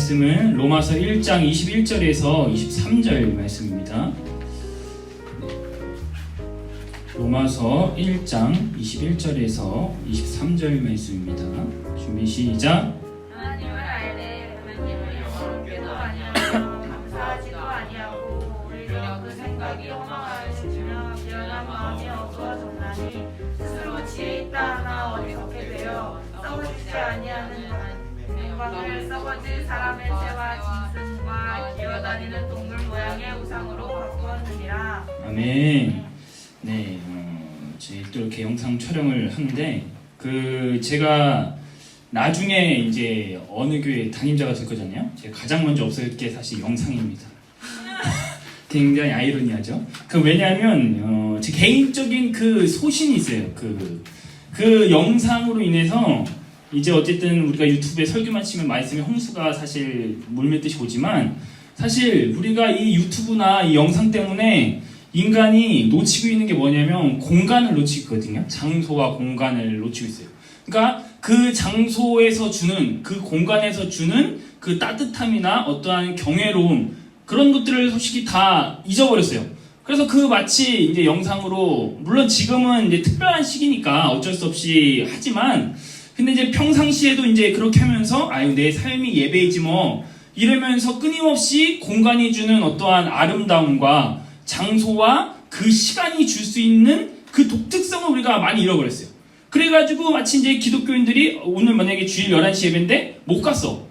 말씀은 로마서 1장 21절에서 23절 말씀입니다. 로마서 1장 21절에서 23절 말씀입니다. 준비 시작. 하나님을 알되 하나님을 영원롭게도 아니하고 감사하지도 아니하고 오히려 그 생각이 허망하여지며 미련한 마음이 어두워졌나니 스스로 지혜 있다 하나 어리석게 되어 썩어지지 아니하는 영광을 썩어질 사람의 새와 짐승과 기어다니는 동물 모양의 우상으로 바꾸었느니라. 아멘. 네, 저희 또 이렇게 영상 촬영을 하는데 제가 나중에 이제 어느 교회 담임자가 될 거잖아요. 제가 가장 먼저 없앨 게 사실 영상입니다. 굉장히 아이러니하죠. 왜냐하면 제 개인적인 그 소신이 있어요. 그 영상으로 인해서 이제 어쨌든 우리가 유튜브에 설교만 치면 말씀의 홍수가 사실 물밀듯이 오지만 사실 우리가 이 유튜브나 이 영상 때문에 인간이 놓치고 있는 게 뭐냐면 공간을 놓치고 있거든요. 장소와 공간을 놓치고 있어요. 그러니까 그 장소에서 주는 그 공간에서 주는 그 따뜻함이나 어떠한 경외로움 그런 것들을 솔직히 다 잊어버렸어요. 그래서 마치 이제 영상으로 물론 지금은 이제 특별한 시기니까 어쩔 수 없이 하지만 근데 이제 평상시에도 이제 그렇게 하면서 내 삶이 예배이지 뭐 이러면서 끊임없이 공간이 주는 어떠한 아름다움과 장소와 그 시간이 줄 수 있는 그 독특성을 우리가 많이 잃어버렸어요. 그래가지고 마치 이제 기독교인들이 오늘 만약에 주일 11시 예배인데 못 갔어.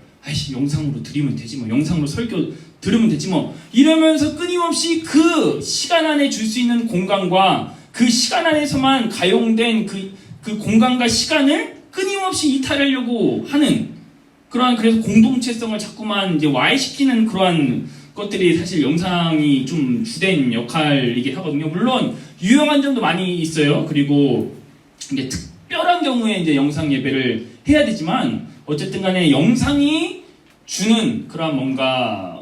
영상으로 드리면 되지 뭐. 영상으로 설교 들으면 되지 뭐. 이러면서 끊임없이 그 시간 안에 줄 수 있는 공간과 그 시간 안에서만 가용된 그 공간과 시간을 끊임없이 이탈하려고 하는 그래서 공동체성을 자꾸만 이제 와해시키는 그러한 것들이 사실 영상이 좀 주된 역할이긴 하거든요. 물론 유용한 점도 많이 있어요. 그리고 이제 특별한 경우에 이제 영상 예배를 해야 되지만 어쨌든 간에 영상이 주는 그런 뭔가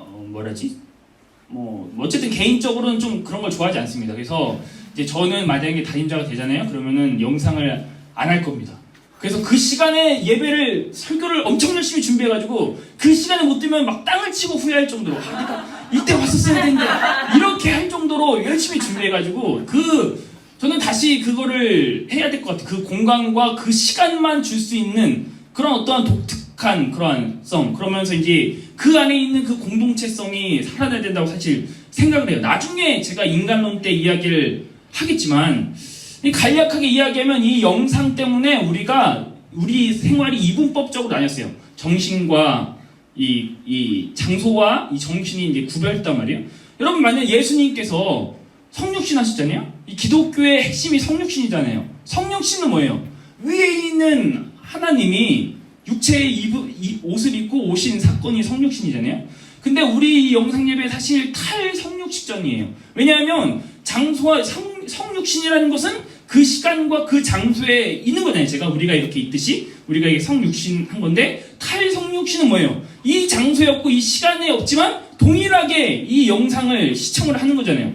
어쨌든 개인적으로는 좀 그런 걸 좋아하지 않습니다. 그래서 이제 저는 만약에 담임자가 되잖아요. 그러면은 영상을 안 할 겁니다. 그래서 그 시간에 예배를 설교를 엄청 열심히 준비해가지고 그 시간에 못 들면 막 땅을 치고 후회할 정도로 내가 이때 왔었어야 되는데 이렇게 할 정도로 열심히 준비해가지고 저는 다시 그거를 해야 될 것 같아요. 그 공간과 그 시간만 줄 수 있는 그런 어떠한 독특한 그러한성 그러면서 이제 그 안에 있는 그 공동체성이 살아나야 된다고 사실 생각을 해요. 나중에 제가 인간론 때 이야기를 하겠지만 간략하게 이야기하면 이 영상 때문에 우리 생활이 이분법적으로 나뉘었어요. 정신과 이 장소와 이 정신이 이제 구별했단 말이에요. 여러분 만약 예수님께서 성육신 하셨잖아요. 이 기독교의 핵심이 성육신이잖아요. 성육신은 뭐예요? 위에 있는 하나님이 육체의 옷을 입고 오신 사건이 성육신이잖아요. 근데 우리 이 영상 예배 사실 탈성육식전이에요. 왜냐하면 장소와 성육신이라는 것은 그 시간과 그 장소에 있는 거잖아요. 우리가 이렇게 있듯이 우리가 이게 성육신 한 건데 탈성육신은 뭐예요? 이 장소에 없고 이 시간에 없지만 동일하게 이 영상을 시청을 하는 거잖아요.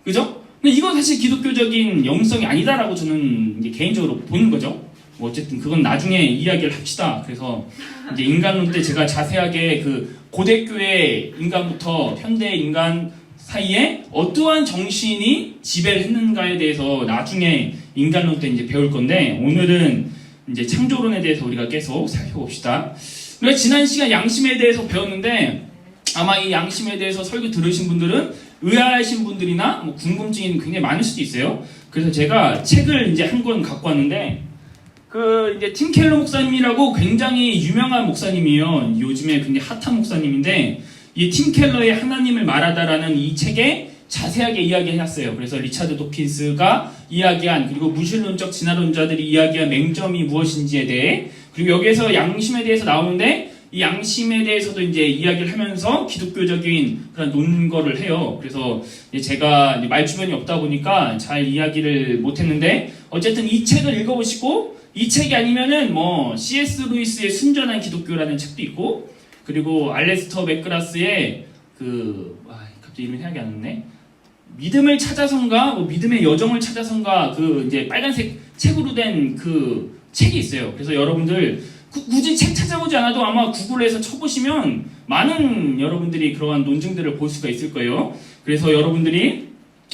그죠? 근데 이건 사실 기독교적인 영성이 아니다라고 저는 이제 개인적으로 보는 거죠. 어쨌든 그건 나중에 이야기를 합시다. 그래서 이제 인간론 때 제가 자세하게 고대교회 인간부터 현대 인간 사이에 어떠한 정신이 지배를 했는가에 대해서 나중에 인간론 때 이제 배울 건데 오늘은 이제 창조론에 대해서 우리가 계속 살펴봅시다. 우리가 지난 시간 양심에 대해서 배웠는데 아마 이 양심에 대해서 설교 들으신 분들은 의아하신 분들이나 궁금증이 굉장히 많을 수도 있어요. 그래서 제가 책을 이제 한 권 갖고 왔는데 이제 팀 켈러 목사님이라고 굉장히 유명한 목사님이에요. 요즘에 굉장히 핫한 목사님인데 이 팀 켈러의 하나님을 말하다라는 이 책에 자세하게 이야기해놨어요. 그래서 리차드 도킨스가 이야기한 그리고 무신론적 진화론자들이 이야기한 맹점이 무엇인지에 대해 그리고 여기에서 양심에 대해서 나오는데 이 양심에 대해서도 이제 이야기를 하면서 기독교적인 그런 논거를 해요. 그래서 제가 말주변이 없다 보니까 잘 이야기를 못했는데 어쨌든 이 책을 읽어보시고 이 책이 아니면은 C.S. 루이스의 순전한 기독교라는 책도 있고 그리고 알레스터 맥그라스의 갑자기 이름이 생각이 안 나네. 믿음을 찾아선가 믿음의 여정을 찾아선가 이제 빨간색 책으로 된 그 책이 있어요. 그래서 여러분들 굳이 책 찾아보지 않아도 아마 구글에서 쳐보시면 많은 여러분들이 그러한 논증들을 볼 수가 있을 거예요. 그래서 여러분들이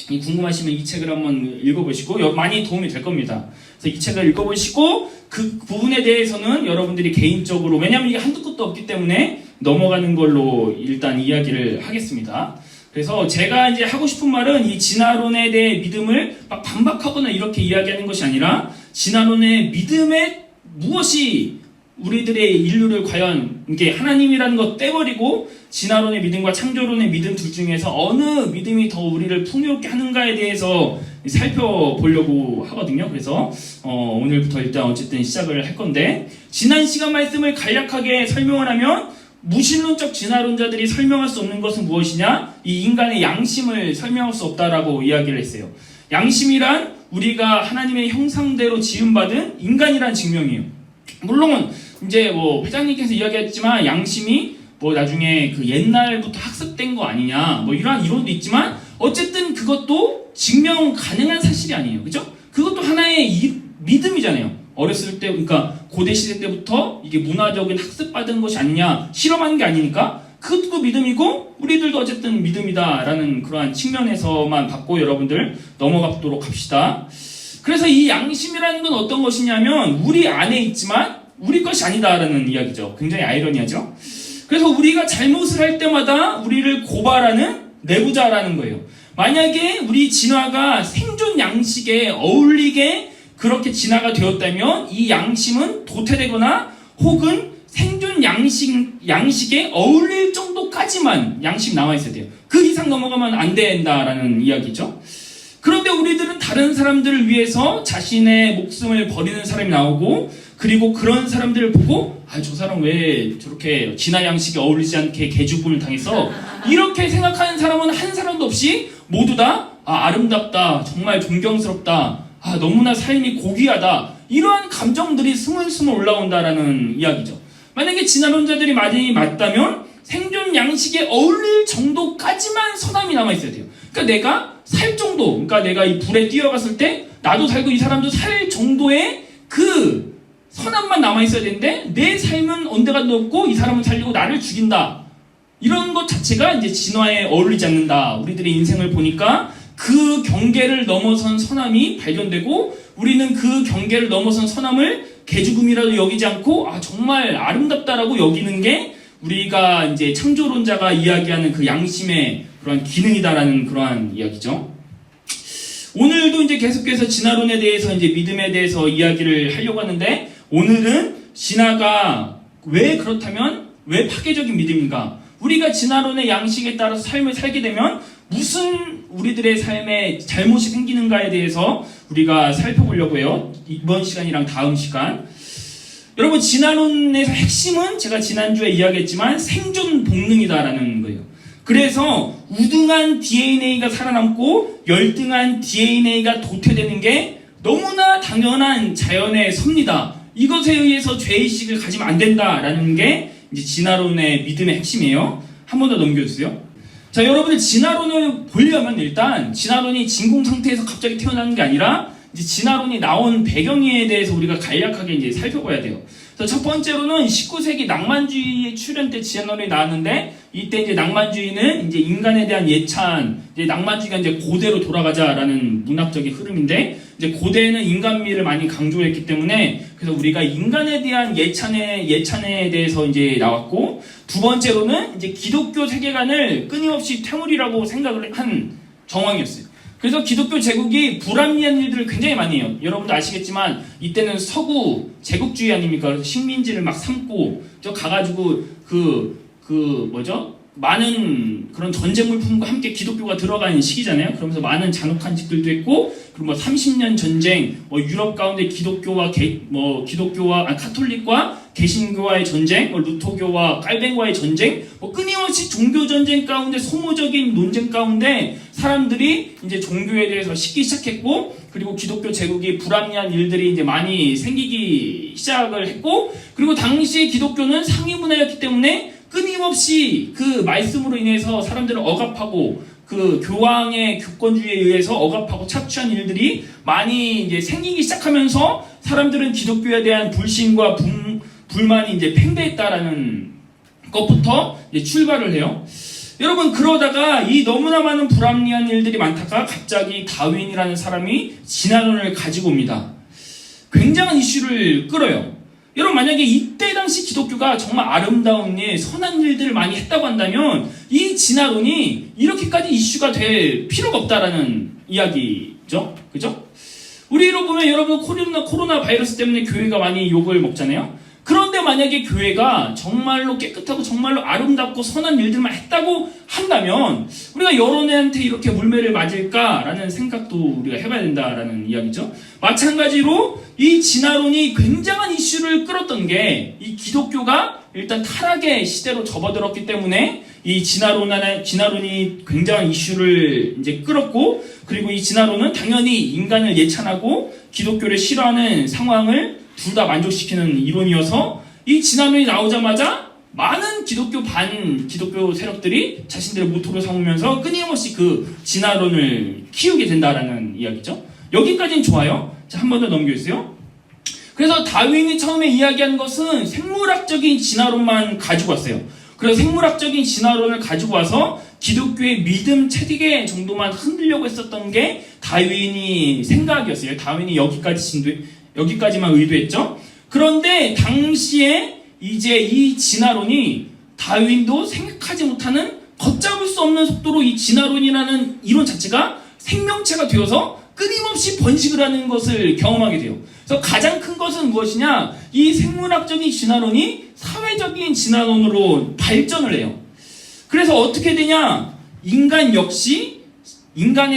궁금하시면 이 책을 한번 읽어보시고 많이 도움이 될 겁니다. 그래서 이 책을 읽어보시고 그 부분에 대해서는 여러분들이 개인적으로, 왜냐하면 이게 한두 끝도 없기 때문에 넘어가는 걸로 일단 이야기를 하겠습니다. 그래서 제가 이제 하고 싶은 말은 이 진화론에 대해 믿음을 막 반박하거나 이렇게 이야기하는 것이 아니라 진화론의 믿음의 무엇이 우리들의 인류를 과연 이게 하나님이라는 것 떼버리고 진화론의 믿음과 창조론의 믿음 둘 중에서 어느 믿음이 더 우리를 풍요롭게 하는가에 대해서 살펴보려고 하거든요. 그래서 오늘부터 일단 어쨌든 시작을 할 건데, 지난 시간 말씀을 간략하게 설명을 하면 무신론적 진화론자들이 설명할 수 없는 것은 무엇이냐? 이 인간의 양심을 설명할 수 없다라고 이야기를 했어요. 양심이란 우리가 하나님의 형상대로 지음받은 인간이란 증명이에요. 물론 이제 뭐 회장님께서 이야기했지만 양심이 뭐 나중에 그 옛날부터 학습된 거 아니냐 뭐 이러한 이론도 있지만 어쨌든 그것도 증명 가능한 사실이 아니에요. 그죠? 그것도 하나의 믿음이잖아요. 어렸을 때, 그러니까 고대 시대 때부터 이게 문화적인 학습받은 것이 아니냐, 실험한 게 아니니까 그것도 믿음이고 우리들도 어쨌든 믿음이다라는 그러한 측면에서만 받고 여러분들 넘어가도록 합시다. 그래서 이 양심이라는 건 어떤 것이냐면 우리 안에 있지만 우리 것이 아니다라는 이야기죠. 굉장히 아이러니하죠. 그래서 우리가 잘못을 할 때마다 우리를 고발하는 내부자라는 거예요. 만약에 우리 진화가 생존 양식에 어울리게 그렇게 진화가 되었다면 이 양심은 도태되거나 혹은 생존 양식에 어울릴 정도까지만 양심이 남아있어야 돼요. 그 이상 넘어가면 안 된다라는 이야기죠. 그런데 우리들은 다른 사람들을 위해서 자신의 목숨을 버리는 사람이 나오고, 그리고 그런 사람들을 보고 저 사람 왜 저렇게 진화 양식에 어울리지 않게 개죽음을 당했어? 이렇게 생각하는 사람은 한 사람도 없이 모두 다 아름답다, 정말 존경스럽다, 너무나 삶이 고귀하다, 이러한 감정들이 스물스물 올라온다라는 이야기죠. 만약에 진화론자들이 많이 맞다면 생존 양식에 어울릴 정도까지만 선함이 남아있어야 돼요. 그러니까 내가 살 정도, 그러니까 내가 이 불에 뛰어갔을 때 나도 살고 이 사람도 살 정도의 그 선함만 남아있어야 되는데 내 삶은 언제간도 없고 이 사람은 살리고 나를 죽인다, 이런 것 자체가 이제 진화에 어울리지 않는다. 우리들의 인생을 보니까 그 경계를 넘어선 선함이 발견되고 우리는 그 경계를 넘어선 선함을 개죽음이라도 여기지 않고 정말 아름답다라고 여기는 게 우리가 이제 창조론자가 이야기하는 그 양심의 그런 기능이다라는 그러한 이야기죠. 오늘도 이제 계속해서 진화론에 대해서 이제 믿음에 대해서 이야기를 하려고 하는데, 오늘은 진화가 왜 그렇다면 왜 파괴적인 믿음인가? 우리가 진화론의 양식에 따라서 삶을 살게 되면 무슨 우리들의 삶에 잘못이 생기는가에 대해서 우리가 살펴보려고 해요. 이번 시간이랑 다음 시간. 여러분, 진화론에서 핵심은 제가 지난주에 이야기했지만 생존 본능이다라는 거예요. 그래서 우등한 DNA가 살아남고 열등한 DNA가 도태되는 게 너무나 당연한 자연의 섭니다. 이것에 의해서 죄의식을 가지면 안 된다라는 게 이제 진화론의 믿음의 핵심이에요. 한 번 더 넘겨주세요. 자, 여러분들 진화론을 보려면 일단 진화론이 진공 상태에서 갑자기 태어나는 게 아니라 이제 진화론이 나온 배경에 대해서 우리가 간략하게 이제 살펴봐야 돼요. 그래서 첫 번째로는 19세기 낭만주의의 출현 때 진화론이 나왔는데, 이때 이제 낭만주의는 이제 인간에 대한 예찬, 이제 낭만주의가 이제 고대로 돌아가자라는 문학적인 흐름인데, 이제 고대에는 인간미를 많이 강조했기 때문에 그래서 우리가 인간에 대한 예찬에 대해서 이제 나왔고, 두 번째로는 이제 기독교 세계관을 끊임없이 퇴물이라고 생각을 한 정황이었어요. 그래서 기독교 제국이 불합리한 일들을 굉장히 많이 해요. 여러분도 아시겠지만 이때는 서구 제국주의 아닙니까? 그래서 식민지를 막 삼고 저 가가지고 많은 그런 전쟁 물품과 함께 기독교가 들어가는 시기잖아요. 그러면서 많은 잔혹한 짓들도 했고, 그리고 뭐 30년 전쟁, 유럽 가운데 기독교와 카톨릭과 개신교와의 전쟁, 루터교와 깔뱅과의 전쟁, 끊임없이 종교 전쟁 가운데, 소모적인 논쟁 가운데 사람들이 이제 종교에 대해서 식기 시작했고, 그리고 기독교 제국이 불합리한 일들이 이제 많이 생기기 시작을 했고, 그리고 당시에 기독교는 상위 문화였기 때문에 끊임없이 그 말씀으로 인해서 사람들을 억압하고 그 교황의 교권주의에 의해서 억압하고 착취한 일들이 많이 이제 생기기 시작하면서 사람들은 기독교에 대한 불신과 불만이 이제 팽배했다라는 것부터 이제 출발을 해요. 여러분, 그러다가 이 너무나 많은 불합리한 일들이 많다가 갑자기 다윈이라는 사람이 진화론을 가지고 옵니다. 굉장한 이슈를 끌어요. 여러분, 만약에 이때 당시 기독교가 정말 아름다운 일, 선한 일들을 많이 했다고 한다면 이 진화론이 이렇게까지 이슈가 될 필요가 없다라는 이야기죠. 그죠? 우리로 보면 여러분, 코로나 바이러스 때문에 교회가 많이 욕을 먹잖아요. 그런데 만약에 교회가 정말로 깨끗하고 정말로 아름답고 선한 일들만 했다고 한다면 우리가 여러 애한테 이렇게 물매를 맞을까라는 생각도 우리가 해봐야 된다라는 이야기죠. 마찬가지로 이 진화론이 굉장한 이슈를 끌었던 게 이 기독교가 일단 타락의 시대로 접어들었기 때문에 이 진화론이 굉장한 이슈를 이제 끌었고, 그리고 이 진화론은 당연히 인간을 예찬하고 기독교를 싫어하는 상황을 둘 다 만족시키는 이론이어서 이 진화론이 나오자마자 많은 기독교 세력들이 자신들의 모토로 삼으면서 끊임없이 그 진화론을 키우게 된다라는 이야기죠. 여기까지는 좋아요. 자, 한 번 더 넘겨주세요. 그래서 다윈이 처음에 이야기한 것은 생물학적인 진화론만 가지고 왔어요. 그래서 생물학적인 진화론을 가지고 와서 기독교의 믿음 체계 정도만 흔들려고 했었던 게 다윈이 생각이었어요. 다윈이 여기까지만 의도했죠. 그런데 당시에 이제 이 진화론이 다윈도 생각하지 못하는 걷잡을 수 없는 속도로 이 진화론이라는 이론 자체가 생명체가 되어서 끊임없이 번식을 하는 것을 경험하게 돼요. 그래서 가장 큰 것은 무엇이냐? 이 생물학적인 진화론이 사회적인 진화론으로 발전을 해요. 그래서 어떻게 되냐? 인간의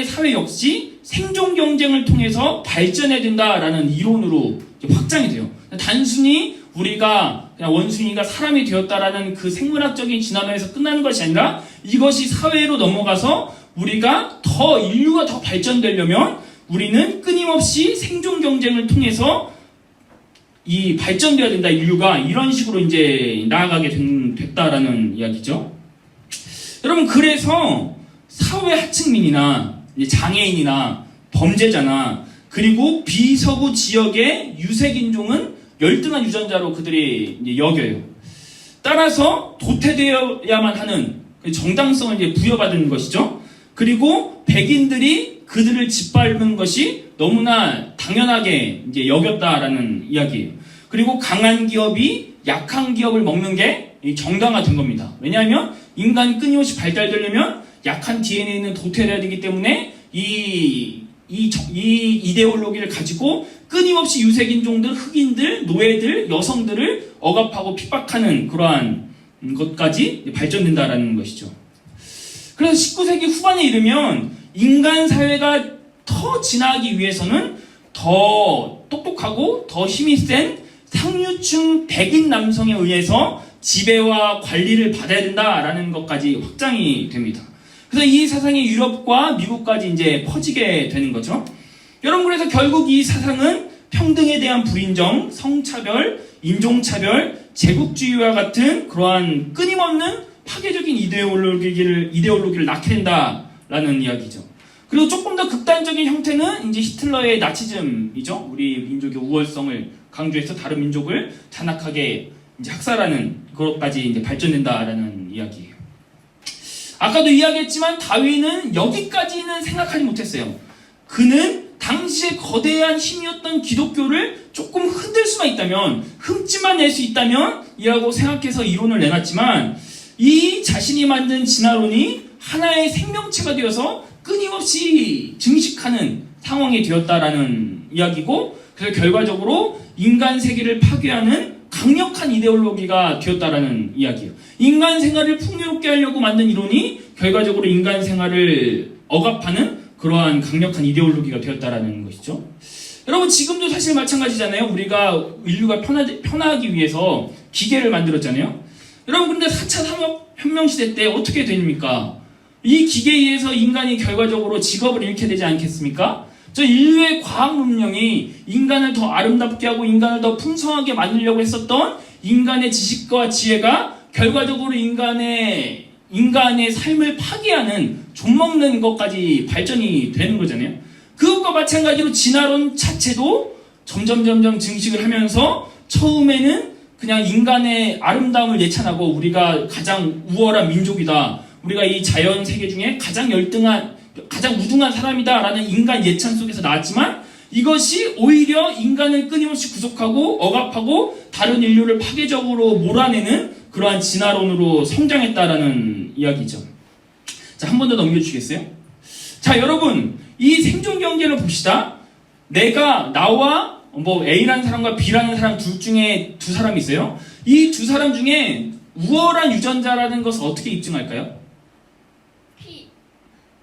사회 역시 생존 경쟁을 통해서 발전해야 된다라는 이론으로 확장이 돼요. 단순히 우리가 그냥 원숭이가 사람이 되었다라는 그 생물학적인 진화론에서 끝나는 것이 아니라 이것이 사회로 넘어가서 인류가 더 발전되려면 우리는 끊임없이 생존 경쟁을 통해서 이 발전되어야 된다, 인류가. 이런 식으로 이제 나아가게 됐다라는 이야기죠. 여러분, 그래서 사회 하층민이나 장애인이나 범죄자나 그리고 비서구 지역의 유색인종은 열등한 유전자로 그들이 이제 여겨요. 따라서 도태되어야만 하는 정당성을 이제 부여받은 것이죠. 그리고 백인들이 그들을 짓밟은 것이 너무나 당연하게 이제 여겼다라는 이야기예요. 그리고 강한 기업이 약한 기업을 먹는 게 정당화된 겁니다. 왜냐하면 인간이 끊임없이 발달되려면 약한 DNA는 도태해야 되기 때문에 이 이데올로기를 가지고 끊임없이 유색인종들, 흑인들, 노예들, 여성들을 억압하고 핍박하는 그러한 것까지 발전된다라는 것이죠. 그래서 19세기 후반에 이르면 인간 사회가 더 진화하기 위해서는 더 똑똑하고 더 힘이 센 상류층 백인 남성에 의해서 지배와 관리를 받아야 된다라는 것까지 확장이 됩니다. 그래서 이 사상이 유럽과 미국까지 이제 퍼지게 되는 거죠. 여러분, 그래서 결국 이 사상은 평등에 대한 불인정, 성차별, 인종차별, 제국주의와 같은 그러한 끊임없는 파괴적인 이데올로기를 낳게 된다라는 이야기죠. 그리고 조금 더 극단적인 형태는 이제 히틀러의 나치즘이죠. 우리 민족의 우월성을 강조해서 다른 민족을 잔악하게 이제 학살하는 그것까지 이제 발전된다라는 이야기예요. 아까도 이야기했지만 다윈은 여기까지는 생각하지 못했어요. 그는 당시에 거대한 힘이었던 기독교를 조금 흔들 수만 있다면, 흠집만 낼 수 있다면 이라고 생각해서 이론을 내놨지만, 이 자신이 만든 진화론이 하나의 생명체가 되어서 끊임없이 증식하는 상황이 되었다라는 이야기고, 그래서 결과적으로 인간 세계를 파괴하는 강력한 이데올로기가 되었다라는 이야기예요. 인간 생활을 풍요롭게 하려고 만든 이론이 결과적으로 인간 생활을 억압하는 그러한 강력한 이데올로기가 되었다라는 것이죠. 여러분, 지금도 사실 마찬가지잖아요. 우리가 인류가 편하기 위해서 기계를 만들었잖아요. 여러분, 근데 4차 산업혁명 시대 때 어떻게 됩니까? 이 기계에 의해서 인간이 결과적으로 직업을 잃게 되지 않겠습니까? 저 인류의 과학 문명이 인간을 더 아름답게 하고 인간을 더 풍성하게 만들려고 했었던 인간의 지식과 지혜가 결과적으로 인간의 삶을 파괴하는, 좀먹는 것까지 발전이 되는 거잖아요. 그것과 마찬가지로 진화론 자체도 점점 증식을 하면서 처음에는 그냥 인간의 아름다움을 예찬하고 우리가 가장 우월한 민족이다. 우리가 이 자연 세계 중에 가장 열등한, 가장 우등한 사람이다라는 인간 예찬 속에서 나왔지만 이것이 오히려 인간을 끊임없이 구속하고 억압하고 다른 인류를 파괴적으로 몰아내는 그러한 진화론으로 성장했다라는 이야기죠. 자, 한 번 더 넘겨주시겠어요? 자, 여러분, 이 생존 경쟁을 봅시다. 나와 A라는 사람과 B라는 사람 둘 중에 두 사람이 있어요. 이 두 사람 중에 우월한 유전자라는 것을 어떻게 입증할까요?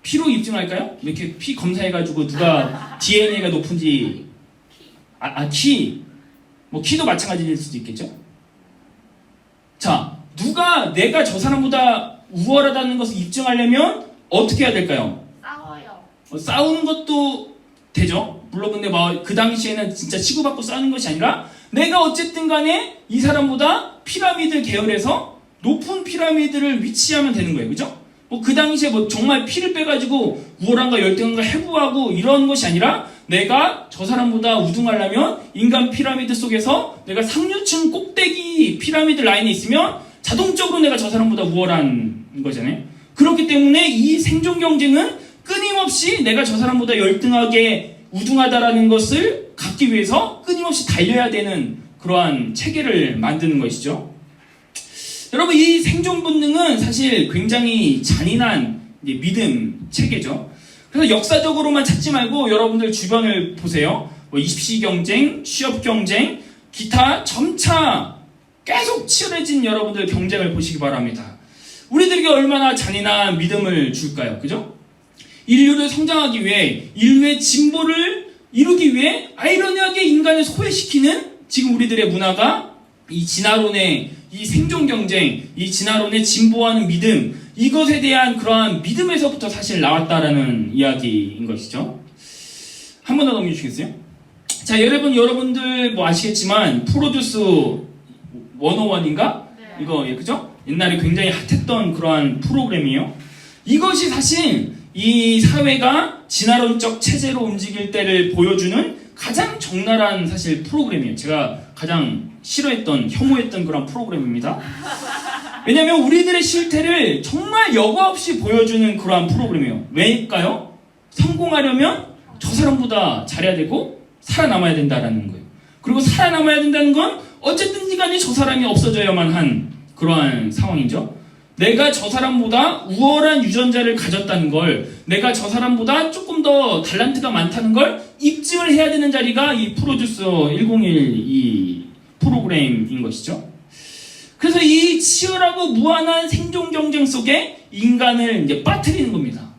P로 입증할까요? 이렇게 P 검사해가지고 누가 DNA가 높은지 키. 키도 마찬가지일 수도 있겠죠? 자, 내가 저 사람보다 우월하다는 것을 입증하려면 어떻게 해야 될까요? 싸워요. 싸우는 것도 되죠. 물론 근데 그 당시에는 진짜 치고받고 싸우는 것이 아니라 내가 어쨌든 간에 이 사람보다 피라미드 계열에서 높은 피라미드를 위치하면 되는 거예요. 그죠? 그 당시에 정말 피를 빼가지고 우월한가 열등한가 해부하고 이런 것이 아니라 내가 저 사람보다 우등하려면 인간 피라미드 속에서 내가 상류층 꼭대기 피라미드 라인에 있으면 자동적으로 내가 저 사람보다 우월한 거잖아요. 그렇기 때문에 이 생존 경쟁은 끊임없이 내가 저 사람보다 열등하게 우등하다라는 것을 갖기 위해서 끊임없이 달려야 되는 그러한 체계를 만드는 것이죠. 여러분, 이 생존 본능은 사실 굉장히 잔인한 믿음 체계죠. 그래서 역사적으로만 찾지 말고 여러분들 주변을 보세요. 입시 경쟁, 취업 경쟁, 기타 점차 계속 치열해진 여러분들 경쟁을 보시기 바랍니다. 우리들에게 얼마나 잔인한 믿음을 줄까요? 그죠? 인류를 성장하기 위해, 인류의 진보를 이루기 위해 아이러니하게 인간을 소외시키는 지금 우리들의 문화가 이 진화론의 이 생존 경쟁, 이 진화론의 진보하는 믿음, 이것에 대한 그러한 믿음에서부터 사실 나왔다라는 이야기인 것이죠. 한 번 더 넘겨주시겠어요? 자, 여러분들 아시겠지만 프로듀스 101인가? 네. 이거 그죠? 옛날에 굉장히 핫했던 그러한 프로그램이에요. 이것이 사실 이 사회가 진화론적 체제로 움직일 때를 보여주는 가장 적나라한 사실 프로그램이에요. 제가 가장 싫어했던, 혐오했던 그런 프로그램입니다. 왜냐하면 우리들의 실태를 정말 여과 없이 보여주는 그러한 프로그램이에요. 왜일까요? 성공하려면 저 사람보다 잘해야 되고 살아남아야 된다는 거예요. 그리고 살아남아야 된다는 건 어쨌든 간에 저 사람이 없어져야만 한 그러한 상황이죠. 내가 저 사람보다 우월한 유전자를 가졌다는 걸, 내가 저 사람보다 조금 더 달란트가 많다는 걸 입증을 해야 되는 자리가 이 프로듀서 101 이 프로그램인 것이죠. 그래서 이 치열하고 무한한 생존 경쟁 속에 인간을 이제 빠뜨리는 겁니다.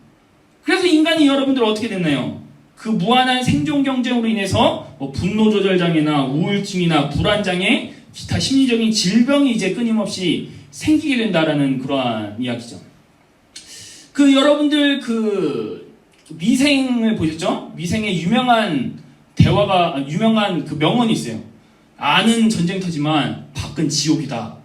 그래서 인간이 여러분들 어떻게 됐나요? 그 무한한 생존 경쟁으로 인해서 분노 조절 장애나 우울증이나 불안 장애, 기타 심리적인 질병이 이제 끊임없이 생기게 된다라는 그러한 이야기죠. 여러분들 미생을 보셨죠? 미생의 유명한 그 명언이 있어요. 아는 전쟁터지만 밖은 지옥이다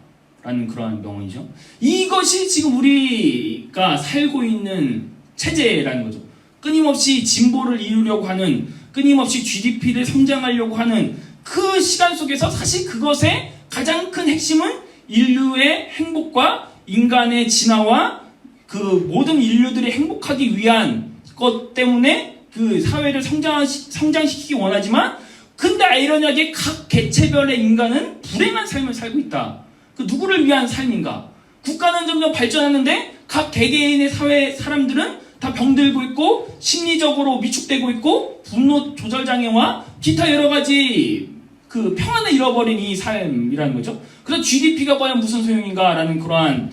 라는 그러한 명언이죠. 이것이 지금 우리가 살고 있는 체제라는 거죠. 끊임없이 진보를 이루려고 하는, 끊임없이 GDP를 성장하려고 하는 그 시간 속에서 사실 그것의 가장 큰 핵심은 인류의 행복과 인간의 진화와 그 모든 인류들이 행복하기 위한 것 때문에 그 사회를 성장시키기 원하지만, 근데 아이러니하게 각 개체별의 인간은 불행한 삶을 살고 있다. 누구를 위한 삶인가? 국가는 점점 발전하는데 각 개개인의 사회 사람들은 다 병들고 있고 심리적으로 위축되고 있고 분노 조절 장애와 기타 여러 가지 그 평안을 잃어버린 이 삶이라는 거죠. 그래서 GDP가 과연 무슨 소용인가라는 그러한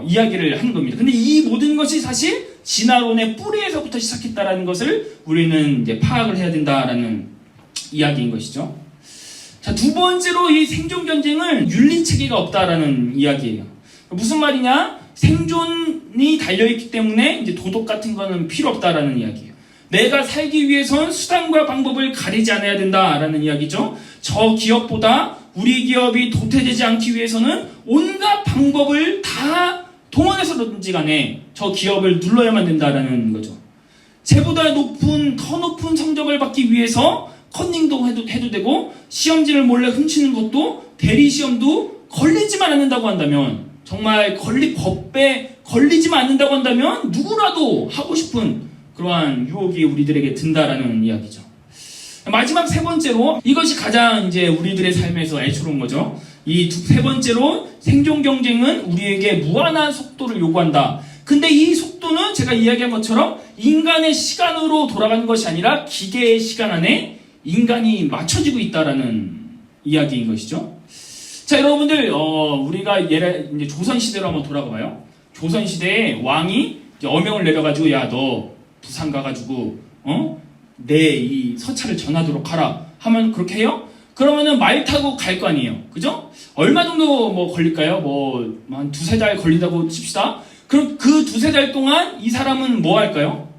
이야기를 하는 겁니다. 근데 이 모든 것이 사실 진화론의 뿌리에서부터 시작했다라는 것을 우리는 이제 파악을 해야 된다라는 이야기인 것이죠. 자, 두 번째로 이 생존 경쟁은 윤리 체계가 없다라는 이야기예요. 무슨 말이냐? 생존이 달려있기 때문에 이제 도덕 같은 거는 필요 없다라는 이야기예요. 내가 살기 위해선 수단과 방법을 가리지 않아야 된다라는 이야기죠. 저 기업보다 우리 기업이 도태되지 않기 위해서는 온갖 방법을 다 동원해서든지 간에 저 기업을 눌러야만 된다라는 거죠. 쟤보다 더 높은 성적을 받기 위해서 컨닝도 해도 되고 시험지를 몰래 훔치는 것도 대리 시험도 걸리지만 않는다고 한다면 정말 법에 걸리지만 않는다고 한다면 누구라도 하고 싶은 그러한 유혹이 우리들에게 든다라는 이야기죠. 마지막 세 번째로 이것이 가장 이제 우리들의 삶에서 애처로운 거죠. 이 세 번째로 생존 경쟁은 우리에게 무한한 속도를 요구한다. 근데 이 속도는 제가 이야기한 것처럼 인간의 시간으로 돌아가는 것이 아니라 기계의 시간 안에 인간이 맞춰지고 있다라는 이야기인 것이죠. 자, 여러분들, 우리가 이제 조선시대로 한번 돌아가 봐요. 조선시대에 왕이 이제 어명을 내려가지고, 야, 너 부산 가가지고, 내 이 서찰을 전하도록 하라. 하면 그렇게 해요? 그러면은 말 타고 갈 거 아니에요. 그죠? 얼마 정도 뭐 걸릴까요? 한 두세 달 걸린다고 칩시다. 그럼 그 두세 달 동안 이 사람은 뭐 할까요?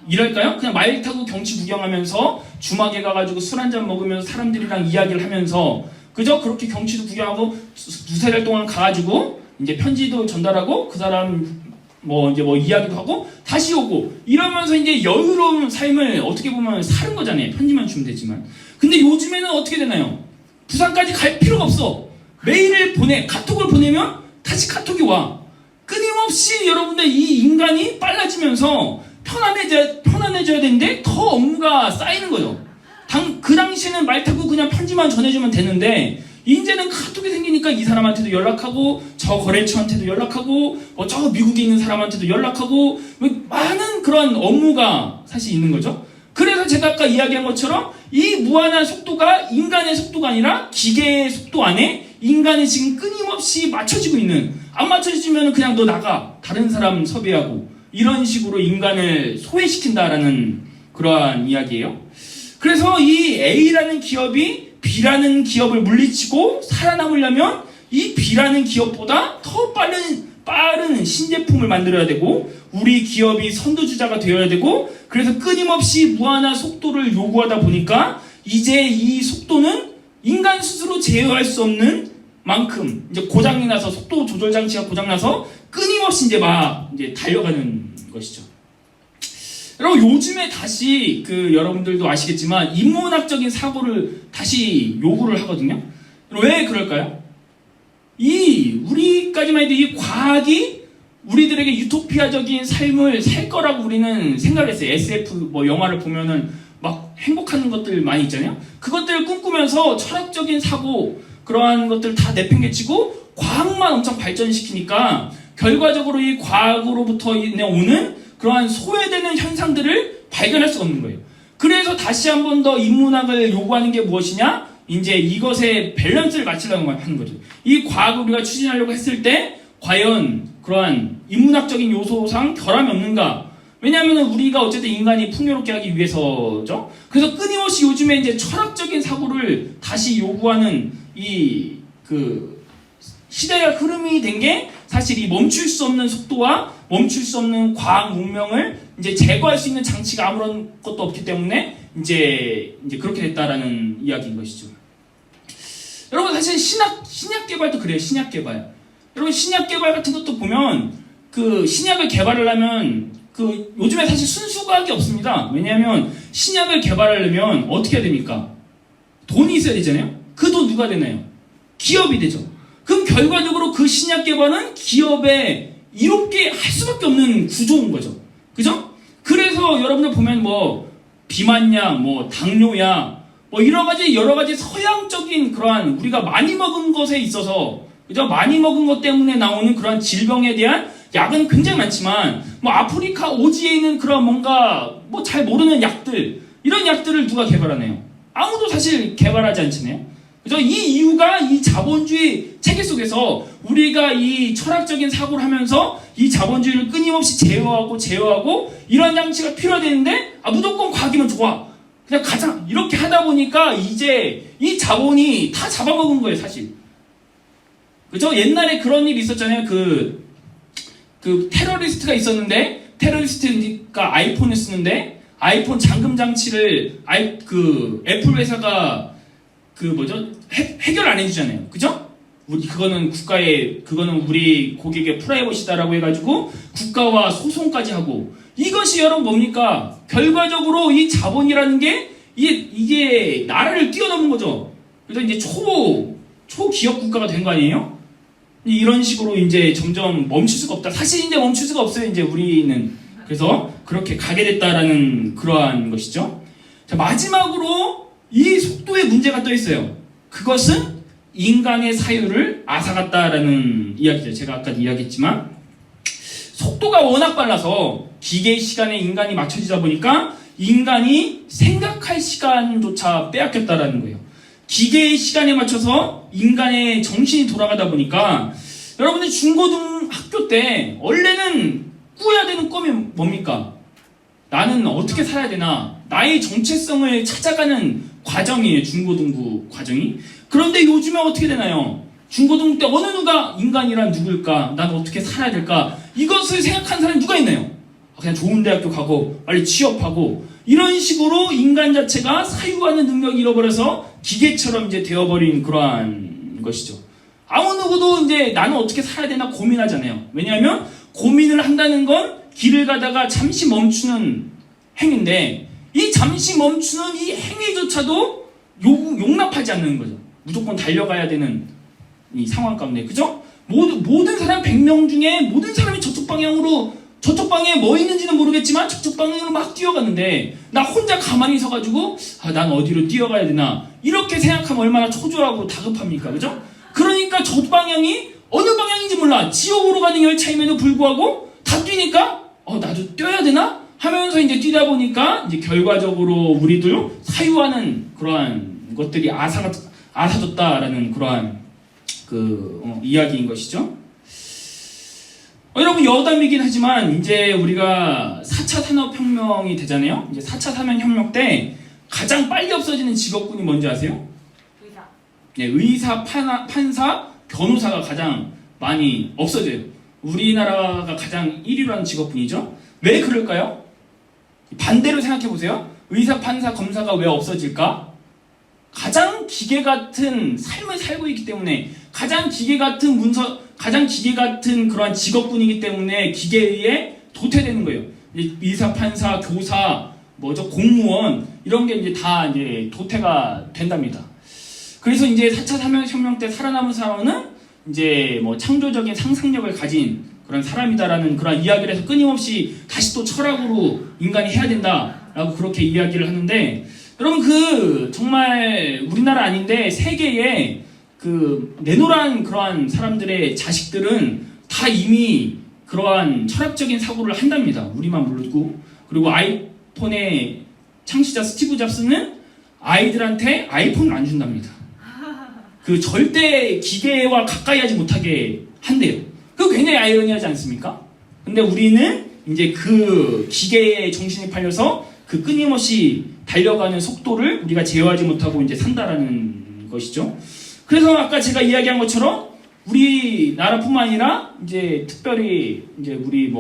일할까요? 그냥 말 타고 경치 구경하면서 주막에 가가지고 술 한잔 먹으면서 사람들이랑 이야기를 하면서 그죠? 그렇게 경치도 구경하고 두세 달 동안 가가지고 이제 편지도 전달하고 그 사람 이야기도 하고 다시 오고 이러면서 이제 여유로운 삶을 어떻게 보면 사는 거잖아요. 편지만 주면 되지만. 근데 요즘에는 어떻게 되나요? 부산까지 갈 필요가 없어. 메일을 카톡을 보내면 다시 카톡이 와. 끊임없이 여러분들 이 인간이 빨라지면서 편안해져야 되는데 더 업무가 쌓이는 거죠. 그 당시에는 말 타고 그냥 편지만 전해주면 되는데 이제는 카톡이 생기니까 이 사람한테도 연락하고 저 거래처한테도 연락하고 저 미국에 있는 사람한테도 연락하고 많은 그런 업무가 사실 있는 거죠. 그래서 제가 아까 이야기한 것처럼 이 무한한 속도가 인간의 속도가 아니라 기계의 속도 안에 인간이 지금 끊임없이 맞춰지고 있는, 안 맞춰지면 그냥 너 나가, 다른 사람 섭외하고 이런 식으로 인간을 소외시킨다라는 그러한 이야기예요. 그래서 이 A라는 기업이 B라는 기업을 물리치고 살아남으려면 이 B라는 기업보다 더 빠른 신제품을 만들어야 되고 우리 기업이 선두주자가 되어야 되고 그래서 끊임없이 무한한 속도를 요구하다 보니까 이제 이 속도는 인간 스스로 제어할 수 없는 만큼 이제 고장이 나서 속도 조절 장치가 고장나서 끊임없이 이제 달려가는 것이죠. 여러분 요즘에 다시 여러분들도 아시겠지만 인문학적인 사고를 다시 요구를 하거든요. 왜 그럴까요? 우리까지만 해도 이 과학이 우리들에게 유토피아적인 삶을 살 거라고 우리는 생각했어요. SF 영화를 보면은 막 행복한 것들 많이 있잖아요. 그것들을 꿈꾸면서 철학적인 사고 그러한 것들 다 내팽개치고 과학만 엄청 발전시키니까 결과적으로 이 과학으로부터 오는 그러한 소외되는 현상들을 발견할 수가 없는 거예요. 그래서 다시 한 번 더 인문학을 요구하는 게 무엇이냐? 이제 이것의 밸런스를 맞추려고 하는 거죠. 이 과학을 우리가 추진하려고 했을 때 과연 그러한 인문학적인 요소상 결함이 없는가? 왜냐하면 우리가 어쨌든 인간이 풍요롭게 하기 위해서죠. 그래서 끊임없이 요즘에 이제 철학적인 사고를 다시 요구하는 시대의 흐름이 된 게 사실 이 멈출 수 없는 속도와 멈출 수 없는 과학 문명을 이제 제거할 수 있는 장치가 아무런 것도 없기 때문에 이제 그렇게 됐다라는 이야기인 것이죠. 여러분 사실 신약 개발도 그래요. 신약 개발. 여러분 신약 개발 같은 것도 보면 신약을 개발을 하면 요즘에 사실 순수과학이 없습니다. 왜냐하면 신약을 개발하려면 어떻게 해야 됩니까? 돈이 있어야 되잖아요. 그 돈 누가 되나요? 기업이 되죠. 그럼 결과적으로 그 신약 개발은 기업에 이롭게 할 수밖에 없는 구조인 거죠. 그죠? 그래서 여러분들 보면 비만약, 당뇨약, 여러 가지 서양적인 그러한 우리가 많이 먹은 것에 있어서, 그죠? 많이 먹은 것 때문에 나오는 그러한 질병에 대한 약은 굉장히 많지만, 아프리카 오지에 있는 그런 뭔가, 잘 모르는 약들, 이런 약들을 누가 개발하나요? 아무도 사실 개발하지 않잖아요. 그죠? 이 이유가 이 자본주의 체계 속에서 우리가 이 철학적인 사고를 하면서 이 자본주의를 끊임없이 제어하고 이런 장치가 필요하되는데 무조건 과학이면 좋아. 그냥 가자. 이렇게 하다 보니까 이제 이 자본이 다 잡아먹은 거예요, 사실. 그죠? 옛날에 그런 일이 있었잖아요. 테러리스트가 있었는데 테러리스트가 아이폰을 쓰는데 아이폰 잠금 장치를 애플 회사가 해결 안 해주잖아요. 그죠? 그거는 우리 고객의 프라이버시다라고 해가지고 국가와 소송까지 하고 이것이 여러분 뭡니까? 결과적으로 이 자본이라는 게 이게 나라를 뛰어넘은 거죠. 그래서 이제 초기업 국가가 된 거 아니에요? 이런 식으로 이제 점점 멈출 수가 없다. 사실 이제 멈출 수가 없어요. 이제 우리는. 그래서 그렇게 가게 됐다라는 그러한 것이죠. 자, 마지막으로 이 속도에 문제가 또 있어요. 그것은 인간의 사유를 앗아갔다라는 이야기죠. 제가 아까 이야기했지만 속도가 워낙 빨라서 기계의 시간에 인간이 맞춰지다 보니까 인간이 생각할 시간조차 빼앗겼다라는 거예요. 기계의 시간에 맞춰서 인간의 정신이 돌아가다 보니까 여러분들 중고등학교 때 원래는 꾸어야 되는 꿈이 뭡니까? 나는 어떻게 살아야 되나? 나의 정체성을 찾아가는 과정이에요. 중고등부 과정이. 그런데 요즘에 어떻게 되나요? 중고등부 때 어느 누가 인간이란 누굴까? 난 어떻게 살아야 될까? 이것을 생각한 사람이 누가 있나요? 그냥 좋은 대학교 가고 빨리 취업하고 이런 식으로 인간 자체가 사유하는 능력을 잃어버려서 기계처럼 이제 되어버린 그러한 것이죠. 아무 누구도 이제 나는 어떻게 살아야 되나 고민하잖아요. 왜냐하면 고민을 한다는 건 길을 가다가 잠시 멈추는 행위인데 이 잠시 멈추는 이 행위조차도 용납하지 않는 거죠. 무조건 달려가야 되는 이 상황 가운데. 그죠? 모든 사람 100명 중에 모든 사람이 저쪽 방에 뭐 있는지는 모르겠지만 저쪽 방향으로 막 뛰어가는데 나 혼자 가만히 서가지고 난 어디로 뛰어가야 되나 이렇게 생각하면 얼마나 초조하고 다급합니까? 그죠? 그러니까 저 방향이 어느 방향인지 몰라. 지옥으로 가는 열차임에도 불구하고 다 뛰니까 나도 뛰어야 되나? 하면서 이제 뛰다 보니까 이제 결과적으로 우리도 사유하는 그러한 것들이 앗아졌다라는 그러한 이야기인 것이죠. 여러분 여담이긴 하지만 이제 우리가 4차 산업혁명이 되잖아요. 이제 4차 산업혁명 때 가장 빨리 없어지는 직업군이 뭔지 아세요? 의사. 네, 의사, 판사, 변호사가 가장 많이 없어져요. 우리나라가 가장 1위로 하는 직업군이죠. 왜 그럴까요? 반대로 생각해 보세요. 의사, 판사, 검사가 왜 없어질까? 가장 기계 같은 삶을 살고 있기 때문에 가장 기계 같은 그러한 직업군이기 때문에 기계에 의해 도태되는 거예요. 의사, 판사, 교사, 공무원 이런 게 이제 다 이제 도태가 된답니다. 그래서 이제 4차 산업혁명 때 살아남은 사람은 이제 창조적인 상상력을 가진 그런 사람이다라는 그런 이야기를 해서 끊임없이 다시 또 철학으로 인간이 해야 된다라고 그렇게 이야기를 하는데 여러분 정말 우리나라 아닌데 세계에 내노란 그러한 사람들의 자식들은 다 이미 그러한 철학적인 사고를 한답니다. 우리만 모르고. 그리고 아이폰의 창시자 스티브 잡스는 아이들한테 아이폰을 안 준답니다. 절대 기계와 가까이 하지 못하게 한대요. 그거 굉장히 아이러니하지 않습니까? 근데 우리는 이제 기계에 정신이 팔려서 끊임없이 달려가는 속도를 우리가 제어하지 못하고 이제 산다라는 것이죠. 그래서 아까 제가 이야기한 것처럼 우리나라뿐만 아니라 이제 특별히 이제 우리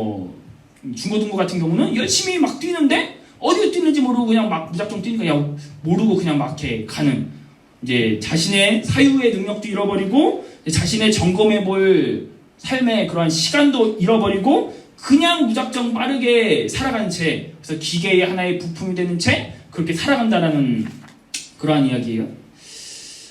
중고등부 같은 경우는 열심히 막 뛰는데 어디로 뛰는지 모르고 그냥 막 무작정 뛰니까 모르고 그냥 막 이렇게 가는 이제 자신의 사유의 능력도 잃어버리고 자신의 점검해 볼 삶의 그러한 시간도 잃어버리고 그냥 무작정 빠르게 살아가는 채 그래서 기계의 하나의 부품이 되는 채 그렇게 살아간다라는 그러한 이야기예요.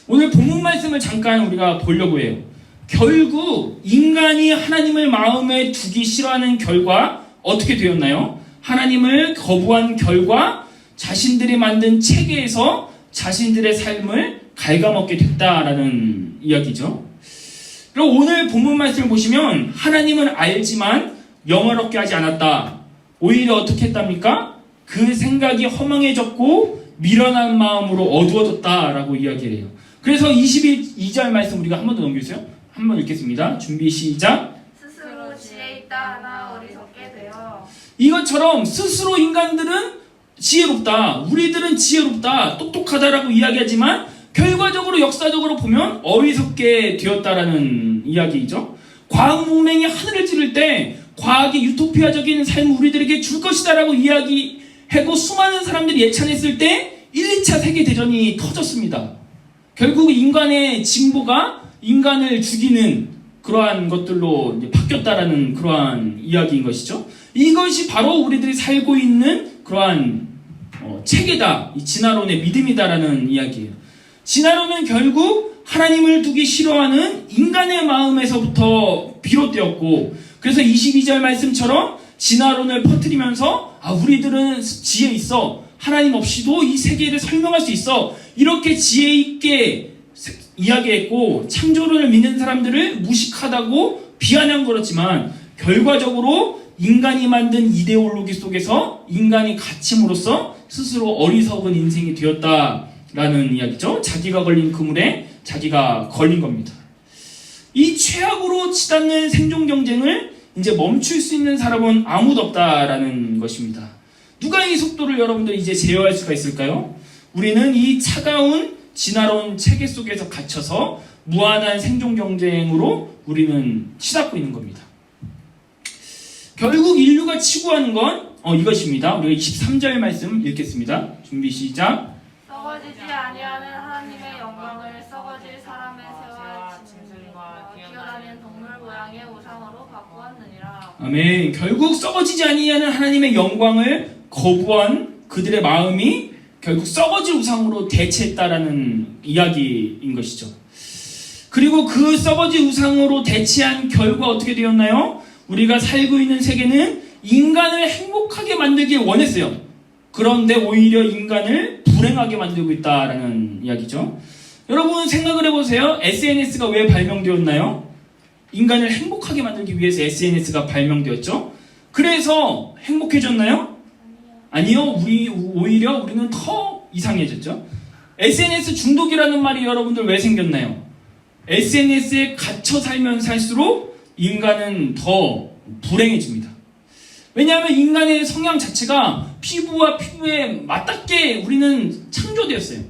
오늘 본문 말씀을 잠깐 우리가 보려고 해요. 결국 인간이 하나님을 마음에 두기 싫어하는 결과 어떻게 되었나요? 하나님을 거부한 결과 자신들이 만든 체계에서 자신들의 삶을 갉아먹게 됐다라는 이야기죠. 그리고 오늘 본문 말씀을 보시면 하나님은 알지만 영화롭게 하지 않았다. 오히려 어떻게 했답니까? 그 생각이 허망해졌고 미련한 마음으로 어두워졌다라고 이야기를 해요. 그래서 22절 말씀 우리가 한 번 더 넘겨주세요. 한 번 읽겠습니다. 준비 시작. 스스로 지혜 있다 하나 어리석게 되어. 이것처럼 스스로 인간들은 지혜롭다. 우리들은 지혜롭다. 똑똑하다라고 이야기하지만 결과적으로 역사적으로 보면 어리석게 되었다라는 이야기이죠. 과학 문명이 하늘을 찌를 때 과학의 유토피아적인 삶을 우리들에게 줄 것이다라고 이야기하고 수많은 사람들이 예찬했을 때 1, 2차 세계대전이 터졌습니다. 결국 인간의 진보가 인간을 죽이는 그러한 것들로 이제 바뀌었다라는 그러한 이야기인 것이죠. 이것이 바로 우리들이 살고 있는 그러한 체계다, 이 진화론의 믿음이다라는 이야기예요. 진화론은 결국 하나님을 두기 싫어하는 인간의 마음에서부터 비롯되었고, 그래서 22절 말씀처럼 진화론을 퍼뜨리면서 우리들은 지혜 있어, 하나님 없이도 이 세계를 설명할 수 있어, 이렇게 지혜 있게 이야기했고 창조론을 믿는 사람들을 무식하다고 비아냥 거렸지만, 결과적으로 인간이 만든 이데올로기 속에서 인간이 갇힘으로써 스스로 어리석은 인생이 되었다라는 이야기죠. 자기가 걸린 그물에 자기가 걸린 겁니다. 이 최악으로 치닫는 생존 경쟁을 이제 멈출 수 있는 사람은 아무도 없다라는 것입니다. 누가 이 속도를 여러분들 이제 제어할 수가 있을까요? 우리는 이 차가운 진화론 체계 속에서 갇혀서 무한한 생존 경쟁으로 우리는 치닫고 있는 겁니다. 결국 인류가 치고하는 건 이것입니다. 우리가 23절 말씀 읽겠습니다. 준비 시작. 썩어지지 아니하는 하나님의 영광을 썩어질 사람의 새와 짐승과 기어다니는 동물 모양의 우상으로 바꾸었느니라. 아멘. 결국 썩어지지 아니하는 하나님의 영광을 거부한 그들의 마음이 결국 썩어질 우상으로 대체했다라는 이야기인 것이죠. 그리고 그 썩어질 우상으로 대체한 결과 어떻게 되었나요? 우리가 살고 있는 세계는 인간을 행복하게 만들길 원했어요. 그런데 오히려 인간을 불행하게 만들고 있다라는 이야기죠. 여러분 생각을 해보세요. SNS가 왜 발명되었나요? 인간을 행복하게 만들기 위해서 SNS가 발명되었죠. 그래서 행복해졌나요? 아니요. 오히려 우리는 더 이상해졌죠. SNS 중독이라는 말이 여러분들 왜 생겼나요? SNS에 갇혀 살면 살수록 인간은 더 불행해집니다. 왜냐하면 인간의 성향 자체가 피부와 피부에 맞닿게 우리는 창조되었어요.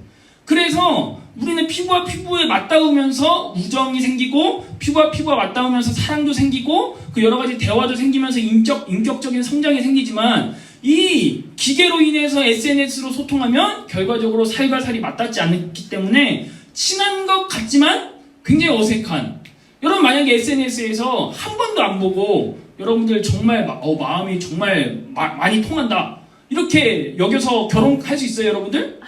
그래서 우리는 피부와 피부에 맞닿으면서 우정이 생기고, 피부와 피부가 맞닿으면서 사랑도 생기고, 그 여러 가지 대화도 생기면서 인격적인 성장이 생기지만, 이 기계로 인해서 SNS로 소통하면 결과적으로 살과 살이 맞닿지 않기 때문에 친한 것 같지만 굉장히 어색한, 여러분 만약에 SNS에서 한 번도 안 보고 여러분들 정말 마음이 정말 많이 통한다 이렇게 여겨서 결혼할 수 있어요, 여러분들?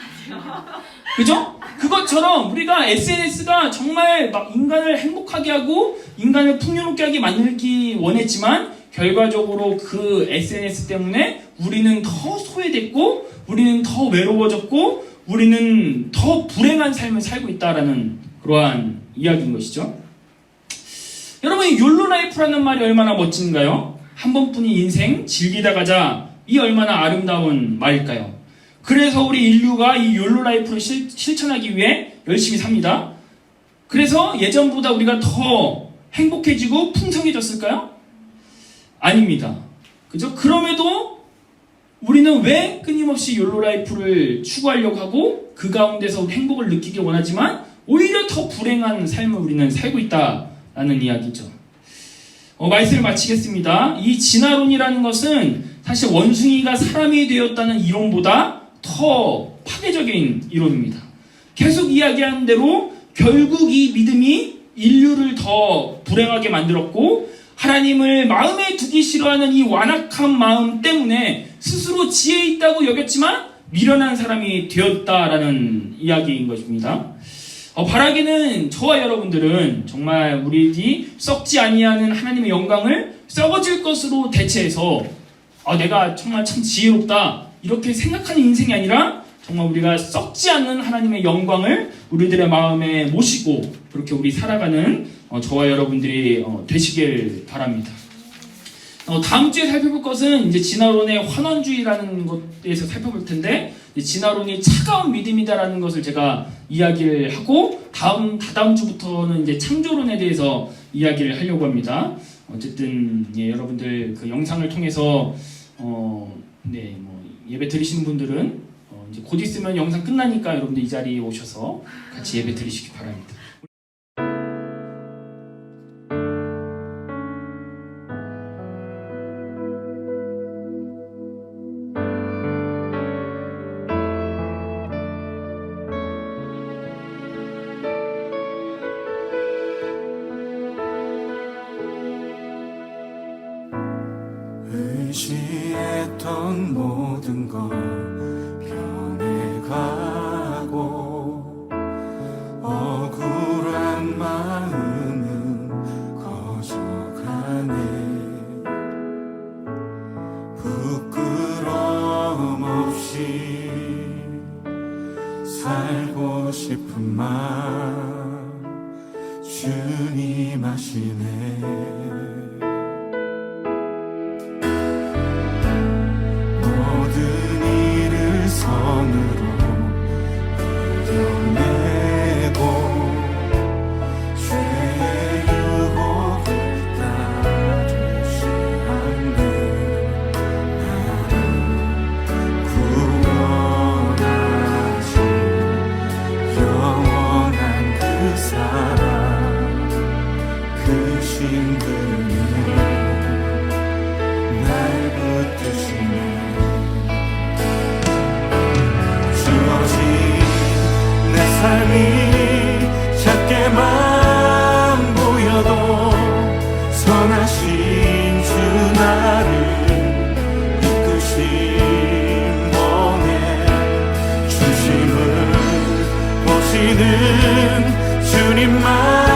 그죠? 그것처럼 우리가 SNS가 정말 인간을 행복하게 하고 인간을 풍요롭게 하게 만들기 원했지만, 결과적으로 그 SNS 때문에 우리는 더 소외됐고, 우리는 더 외로워졌고, 우리는 더 불행한 삶을 살고 있다라는 그러한 이야기인 것이죠. 여러분, 이 욜로 라이프라는 말이 얼마나 멋진가요? 한 번뿐인 인생 즐기다 가자, 이 얼마나 아름다운 말일까요? 그래서 우리 인류가 이 욜로 라이프를 실천하기 위해 열심히 삽니다. 그래서 예전보다 우리가 더 행복해지고 풍성해졌을까요? 아닙니다. 그죠? 그럼에도 우리는 왜 끊임없이 욜로 라이프를 추구하려고 하고 그 가운데서 행복을 느끼길 원하지만 오히려 더 불행한 삶을 우리는 살고 있다라는 이야기죠. 말씀을 마치겠습니다. 이 진화론이라는 것은 사실 원숭이가 사람이 되었다는 이론보다 더 파괴적인 이론입니다. 계속 이야기하는 대로 결국 이 믿음이 인류를 더 불행하게 만들었고, 하나님을 마음에 두기 싫어하는 이 완악한 마음 때문에 스스로 지혜 있다고 여겼지만 미련한 사람이 되었다라는 이야기인 것입니다. 바라기는 저와 여러분들은 정말 우리들이 썩지 아니하는 하나님의 영광을 썩어질 것으로 대체해서 내가 정말 참 지혜롭다 이렇게 생각하는 인생이 아니라, 정말 우리가 썩지 않는 하나님의 영광을 우리들의 마음에 모시고 그렇게 우리 살아가는 저와 여러분들이 되시길 바랍니다. 다음 주에 살펴볼 것은 이제 진화론의 환원주의라는 것에서 살펴볼 텐데, 진화론이 차가운 믿음이다라는 것을 제가 이야기를 하고, 다다음 주부터는 이제 창조론에 대해서 이야기를 하려고 합니다. 어쨌든 여러분들 그 영상을 통해서 예배 드리시는 분들은 이제 곧 있으면 영상 끝나니까 여러분들 이 자리에 오셔서 같이 예배 드리시기 바랍니다. 의지했던 모든 것 싶은 마음 주님 아시네. 모든 일을 선으로 이겨내고 죄의 유혹을 따르지 않는 나를 구원하신 영원한 그 사랑 그 신분이 날 붙드시네. 주어진 내 삶이 작게만 보여도 선하신 주 나를 이끄신 번에 중심을 보시는 주님만